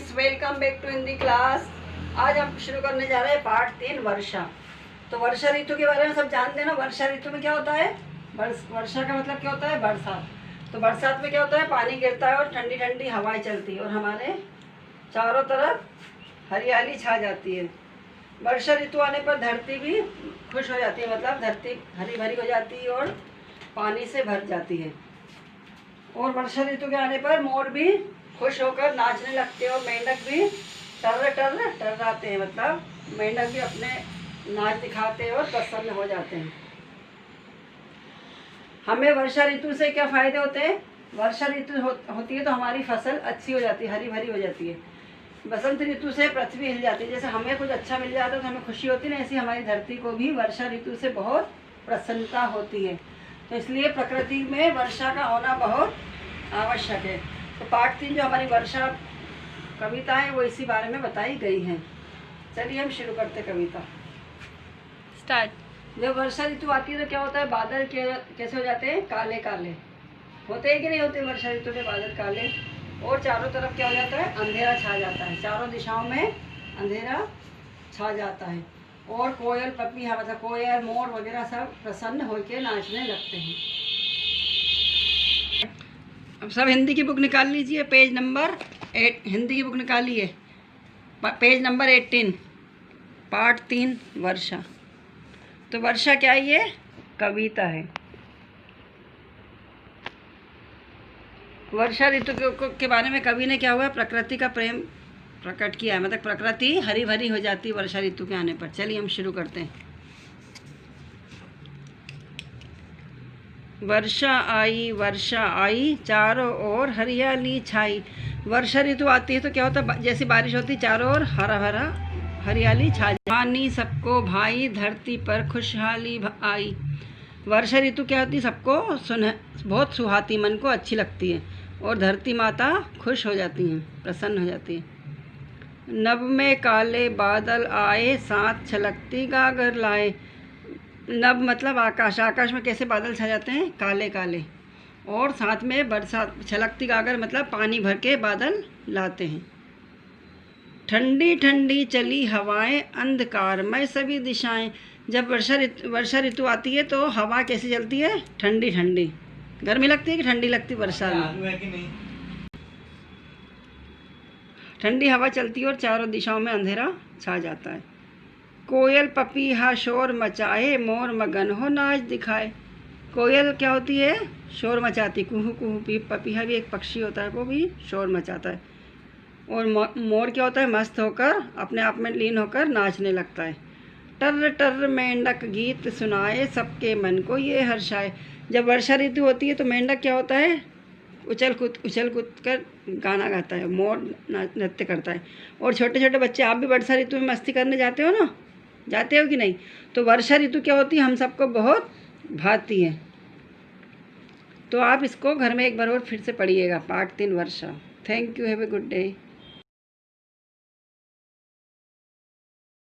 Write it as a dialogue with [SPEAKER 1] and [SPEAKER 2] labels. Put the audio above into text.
[SPEAKER 1] Friends, welcome back to Hindi class. आज हम शुरू करने जा रहे हैं पार्ट 3 वर्षा। तो वर्षा ऋतु के बारे में सब जानते हैं ना। वर्षा ऋतु में क्या होता है? वर्षा का मतलब क्या होता है? बरसात। तो बरसात में क्या होता है? पानी गिरता है और ठंडी ठंडी हवाएं चलती है और हमारे चारों तरफ हरियाली छा जाती है। वर्षा ऋतु आने पर धरती भी खुश हो जाती है, मतलब धरती हरी भरी हो जाती है और पानी से भर जाती है। और वर्षा ऋतु के आने पर मोर भी खुश होकर नाचने लगते हैं और मेंढक भी टर्राते हैं, मतलब मेंढक भी अपने नाच दिखाते हैं और प्रसन्न हो जाते हैं। हमें वर्षा ऋतु से क्या फ़ायदे होते हैं? वर्षा ऋतु होती है तो हमारी फसल अच्छी हो जाती है, हरी भरी हो जाती है। बसंत ऋतु से पृथ्वी हिल जाती है। जैसे हमें कुछ अच्छा मिल जाता है तो हमें खुशी होती है ना, ऐसी हमारी धरती को भी वर्षा ऋतु से बहुत प्रसन्नता होती है। तो इसलिए प्रकृति में वर्षा का होना बहुत आवश्यक है। तो पार्ट 3 जो हमारी वर्षा कविता है वो इसी बारे में बताई गई है। चलिए हम शुरू करते कविता
[SPEAKER 2] स्टार्ट।
[SPEAKER 1] जब वर्षा ऋतु आती है तो क्या होता है? बादल कैसे हो जाते हैं? काले काले होते हैं कि नहीं होते? वर्षा ऋतु के बादल काले, और चारों तरफ क्या हो जाता है? अंधेरा छा जाता है। चारों दिशाओं में अंधेरा छा जाता है और कोयल पपीहा, मतलब कोयल मोर वगैरह सब प्रसन्न होकर नाचने लगते हैं। अब सब हिंदी की बुक निकाल लीजिए, पेज नंबर 8। हिंदी की बुक निकालिए, पेज नंबर 18, पार्ट 3 वर्षा। तो वर्षा क्या है? ये कविता है। वर्षा ऋतु के बारे में कवि ने क्या हुआ? प्रकृति का प्रेम प्रकट किया है, मतलब प्रकृति हरी भरी हो जाती है वर्षा ऋतु के आने पर। चलिए हम शुरू करते हैं। वर्षा आई, चारों ओर हरियाली छाई। वर्षा ऋतु आती है तो क्या होता है? जैसी बारिश होती है चारों ओर हरा भरा हरियाली छा, पानी सबको भाई, धरती पर खुशहाली आई। वर्षा ऋतु क्या होती है? सबको बहुत सुहाती, मन को अच्छी लगती है और धरती माता खुश हो जाती हैं, प्रसन्न हो जाती है। नभ में काले बादल आए, साथ छलकती गागर लाए। नभ मतलब आकाश। आकाश में कैसे बादल छा जाते हैं? काले काले, और साथ में बरसात। छलकती गागर मतलब पानी भर के बादल लाते हैं। ठंडी ठंडी चली हवाएं, अंधकारमय सभी दिशाएं। जब वर्षा ऋतु आती है तो हवा कैसी चलती है? ठंडी ठंडी। गर्मी लगती है कि ठंडी लगती है? वर्षा में ठंडी हवा चलती है और चारों दिशाओं में अंधेरा छा जाता है। कोयल पपीहा शोर मचाए, मोर मगन हो नाच दिखाए। कोयल क्या होती है? शोर मचाती, कुहू कुहू। पपीहा भी एक पक्षी होता है, वो भी शोर मचाता है। और मोर क्या होता है? मस्त होकर, अपने आप में लीन होकर नाचने लगता है। टर्र टर्र मेंढक गीत सुनाए, सबके मन को ये हर्षाए। जब वर्षा ऋतु होती है तो मेंढक क्या होता है? उछल कूद कर गाना गाता है, मोर नृत्य करता है। और छोटे छोटे बच्चे, आप भी वर्षा ऋतु में मस्ती करने जाते हो ना? जाते हो कि नहीं? तो वर्षा ऋतु क्या होती है? हम सबको बहुत भाती है। तो आप इसको घर में एक बार और फिर से पढ़िएगा, part 3 Varsha. Thank you, have a good day.